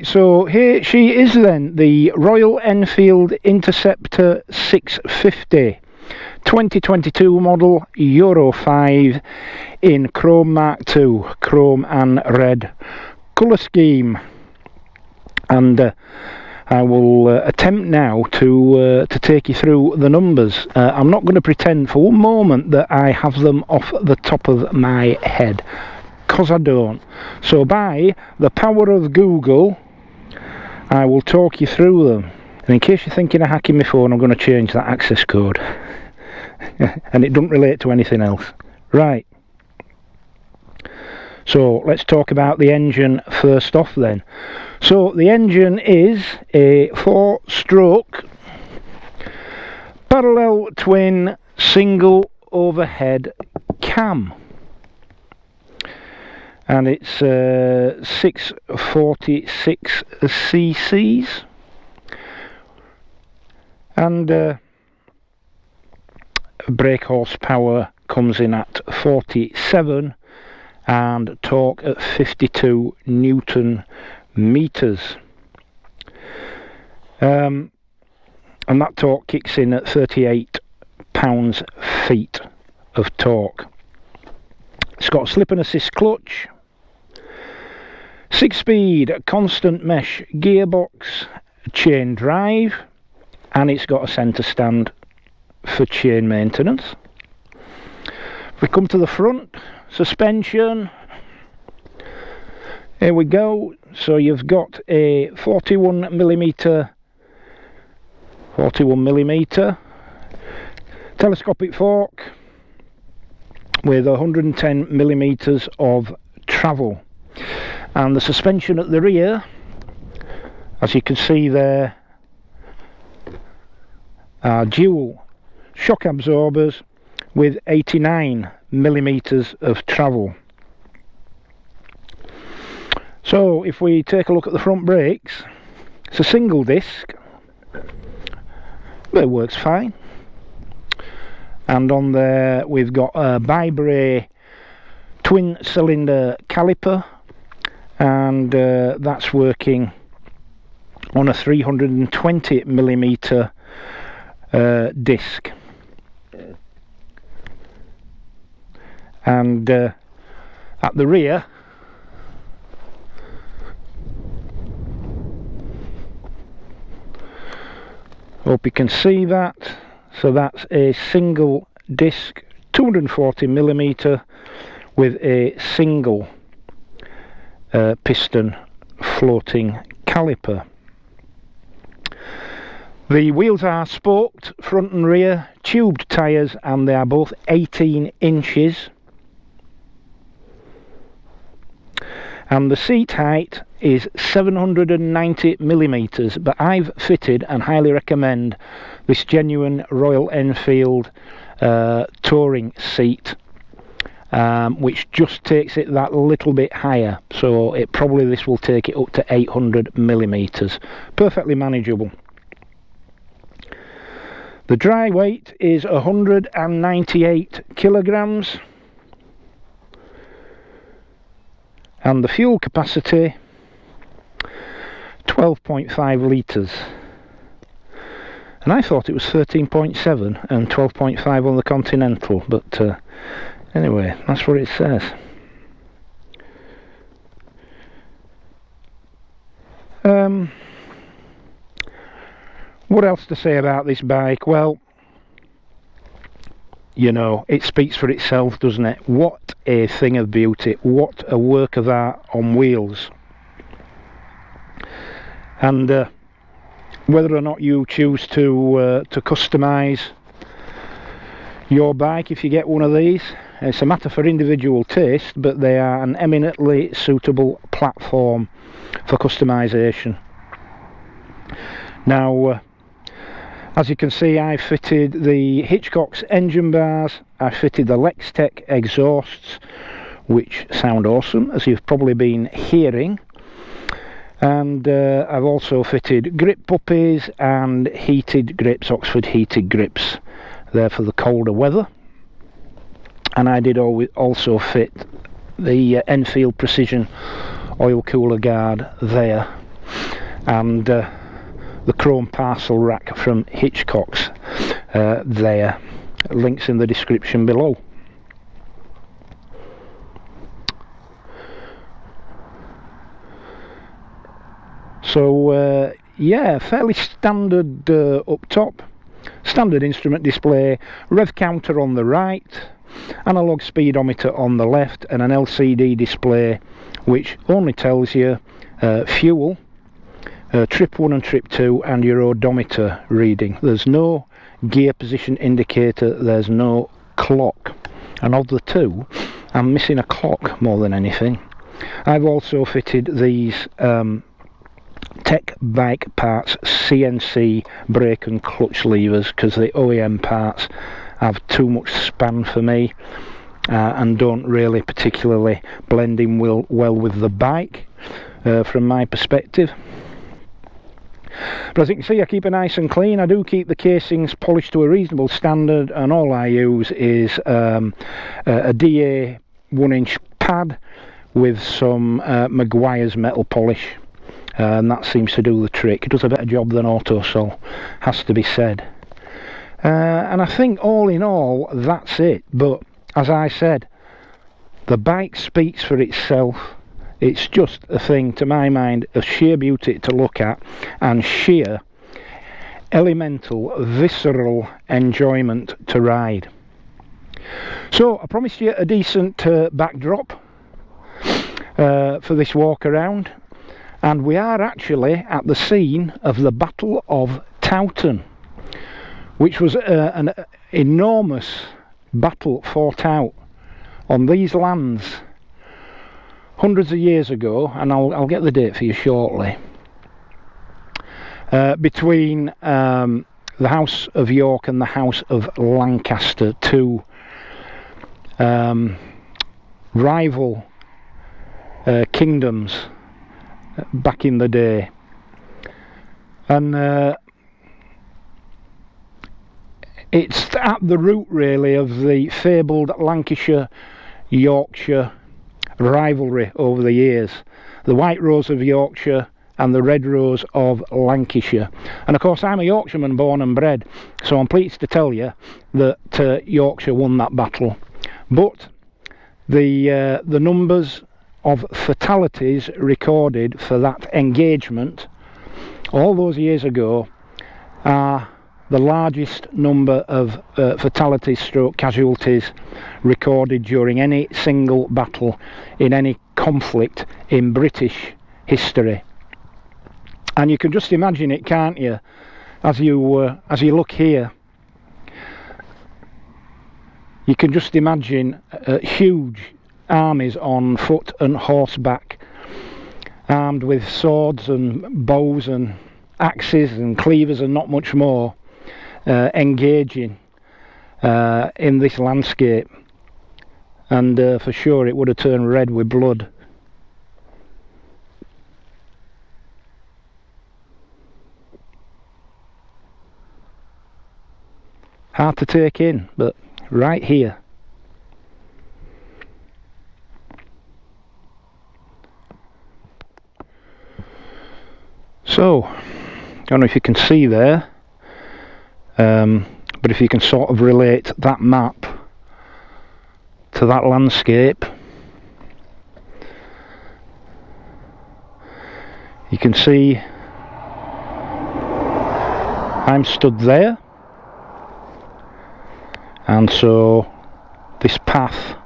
Right, so here she is then, the Royal Enfield Interceptor 650, 2022 model, Euro 5, in Chrome Mark II, Chrome and Red colour scheme. And I will attempt now to take you through the numbers. I'm not going to pretend for one moment that I have them off the top of my head, because I don't. So by the power of Google, I will talk you through them. And in case you're thinking of hacking my phone, I'm going to change that access code. And it doesn't relate to anything else. Right. So let's talk about the engine first off then. So the engine is a 4-stroke parallel twin single overhead cam. And it's 646 cc's, and brake horsepower comes in at 47 and torque at 52 Newton meters. And that torque kicks in at 38 pounds-feet of torque. It's got a slip and assist clutch, 6-speed constant mesh gearbox, chain drive, and it's got a centre stand for chain maintenance. If we come to the front, suspension, here we go. So you've got a 41 millimeter telescopic fork with 110 millimeters of travel, and the suspension at the rear, as you can see there, are dual shock absorbers with 89 millimeters of travel. So if we take a look at the front brakes, it's a single disc, but it works fine. And on there we've got a bi-bray twin cylinder caliper, and that's working on a 320 millimeter disc. And at the rear, hope you can see that. So that's a single disc, 240 millimeter, with a single piston floating caliper. The wheels are spoked front and rear, tubed tyres, and they are both 18 inches. And the seat height is 790 millimeters, but I've fitted and highly recommend this genuine Royal Enfield touring seat, which just takes it that little bit higher. So this will take it up to 800 millimeters, perfectly manageable. The dry weight is 198 kilograms. And the fuel capacity, 12.5 litres. And I thought it was 13.7 and 12.5 on the Continental, but anyway, that's what it says. What else to say about this bike? Well, you know, it speaks for itself, doesn't it? What a thing of beauty, what a work of art on wheels. And whether or not you choose to customise your bike, if you get one of these, it's a matter for individual taste, but they are an eminently suitable platform for customisation. Now, as you can see, I fitted the Hitchcock's engine bars, I fitted the Lextec exhausts, which sound awesome, as you've probably been hearing, and I've also fitted grip puppies and heated grips, Oxford heated grips, there for the colder weather. And I did also fit the Enfield Precision oil cooler guard there. and the chrome parcel rack from Hitchcock's there. Links in the description below. So yeah, fairly standard up top, standard instrument display, rev counter on the right, analog speedometer on the left, and an LCD display which only tells you fuel, trip 1 and trip 2, and your odometer reading. There's no gear position indicator, there's no clock, and of the two I'm missing a clock more than anything. I've also fitted these Tech Bike Parts CNC brake and clutch levers because the OEM parts have too much span for me and don't really particularly blend in well with the bike from my perspective. But as you can see, I keep it nice and clean. I do keep the casings polished to a reasonable standard, and all I use is a DA 1-inch pad with some Maguire's metal polish, and that seems to do the trick. It does a better job than Autosol, has to be said. And I think all in all that's it, but as I said, the bike speaks for itself. It's just a thing, to my mind, of sheer beauty to look at and sheer elemental, visceral enjoyment to ride. So I promised you a decent backdrop for this walk around, and we are actually at the scene of the Battle of Towton, which was an enormous battle fought out on these lands hundreds of years ago, and I'll get the date for you shortly, between the House of York and the House of Lancaster, two rival kingdoms back in the day. And it's at the root really of the fabled Lancashire-Yorkshire rivalry over the years. The White Rose of Yorkshire and the Red Rose of Lancashire. And of course I'm a Yorkshireman born and bred, so I'm pleased to tell you that Yorkshire won that battle. But the numbers of fatalities recorded for that engagement all those years ago are the largest number of fatalities stroke casualties recorded during any single battle in any conflict in British history. And you can just imagine it, can't you, as you look here. You can just imagine huge armies on foot and horseback, armed with swords and bows and axes and cleavers and not much more, engaging in this landscape, and for sure it would have turned red with blood. Hard to take in, but right here. So, I don't know if you can see there, but if you can sort of relate that map to that landscape, you can see I'm stood there, and so this path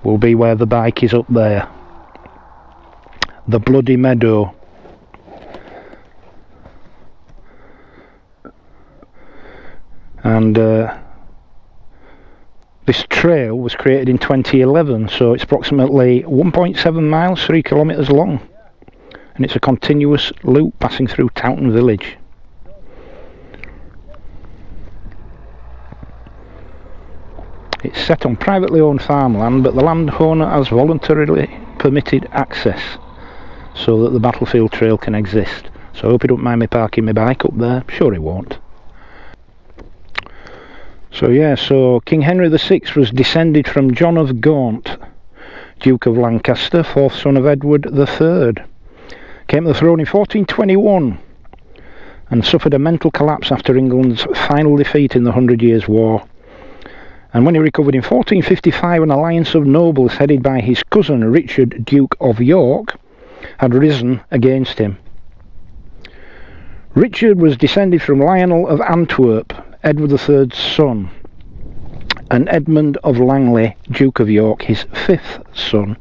will be where the bike is up there, the Bloody Meadow. And this trail was created in 2011, so it's approximately 1.7 miles, 3 kilometres long, and it's a continuous loop passing through Towton village. It's set on privately owned farmland, but the landowner has voluntarily permitted access so that the battlefield trail can exist. So I hope you don't mind me parking my bike up there. Sure he won't. So yeah, so King Henry VI was descended from John of Gaunt, Duke of Lancaster, fourth son of Edward III. came to the throne in 1421 and suffered a mental collapse after England's final defeat in the 100 Years' War. And when he recovered in 1455, an alliance of nobles headed by his cousin Richard, Duke of York, had risen against him. Richard was descended from Lionel of Antwerp, Edward III's son, and Edmund of Langley, Duke of York, his fifth son.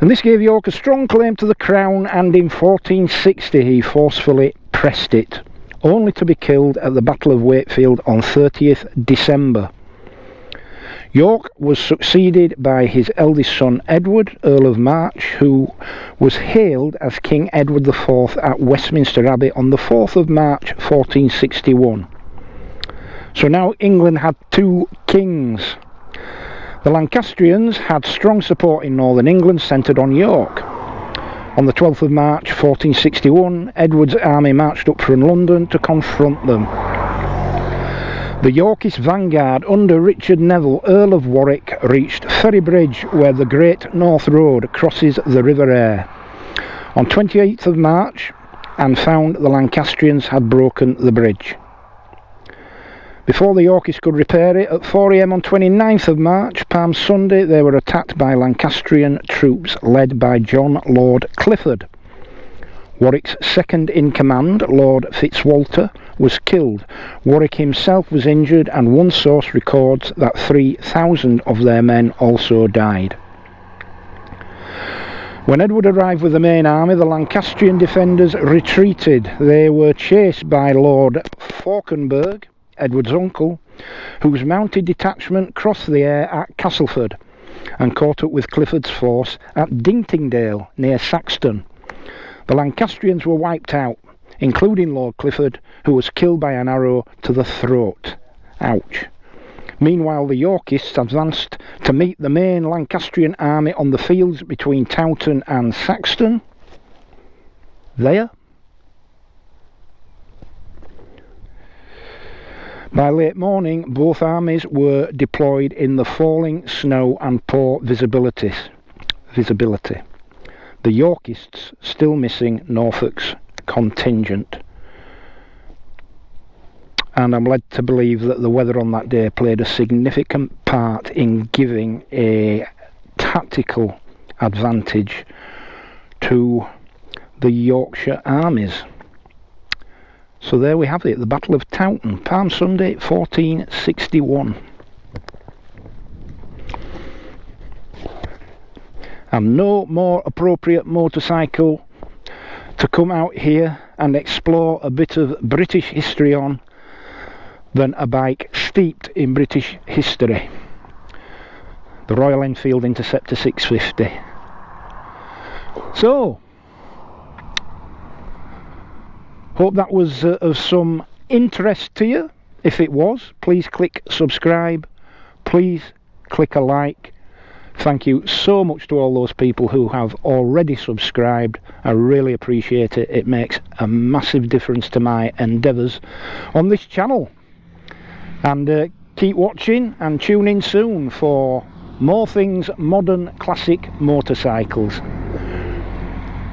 And this gave York a strong claim to the crown, and in 1460 he forcefully pressed it, only to be killed at the Battle of Wakefield on 30th December. York was succeeded by his eldest son Edward, Earl of March, who was hailed as King Edward IV at Westminster Abbey on the 4th of March 1461. So now England had two kings. The Lancastrians had strong support in northern England, centred on York. On the 12th of March 1461, Edward's army marched up from London to confront them. The Yorkist vanguard under Richard Neville, Earl of Warwick, reached Ferry Bridge, where the Great North Road crosses the River Aire, on 28th of March, and found the Lancastrians had broken the bridge. Before the Yorkists could repair it, at 4 AM on 29th of March, Palm Sunday, they were attacked by Lancastrian troops led by John Lord Clifford. Warwick's second in command, Lord Fitzwalter, was killed. Warwick himself was injured, and one source records that 3,000 of their men also died. When Edward arrived with the main army, the Lancastrian defenders retreated. They were chased by Lord Fauconberg, Edward's uncle, whose mounted detachment crossed the Aire at Castleford and caught up with Clifford's force at Dintingdale near Saxton. The Lancastrians were wiped out, including Lord Clifford, who was killed by an arrow to the throat. Ouch. Meanwhile, the Yorkists advanced to meet the main Lancastrian army on the fields between Towton and Saxton. There. By late morning, both armies were deployed in the falling snow and poor visibility. The Yorkists still missing Norfolk's contingent. And I'm led to believe that the weather on that day played a significant part in giving a tactical advantage to the Yorkshire armies. So there we have it, the Battle of Towton, Palm Sunday 1461. And no more appropriate motorcycle to come out here and explore a bit of British history on than a bike steeped in British history. The Royal Enfield Interceptor 650. So, hope that was of some interest to you. If it was, please click subscribe. Please click a like. Thank you so much to all those people who have already subscribed. I really appreciate it. It makes a massive difference to my endeavours on this channel. And keep watching and tune in soon for more things modern classic motorcycles.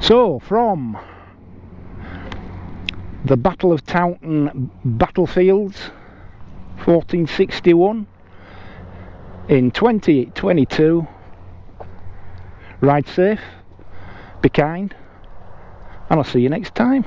So, from the Battle of Towton battlefields 1461 in 2022, ride safe, be kind, and I'll see you next time.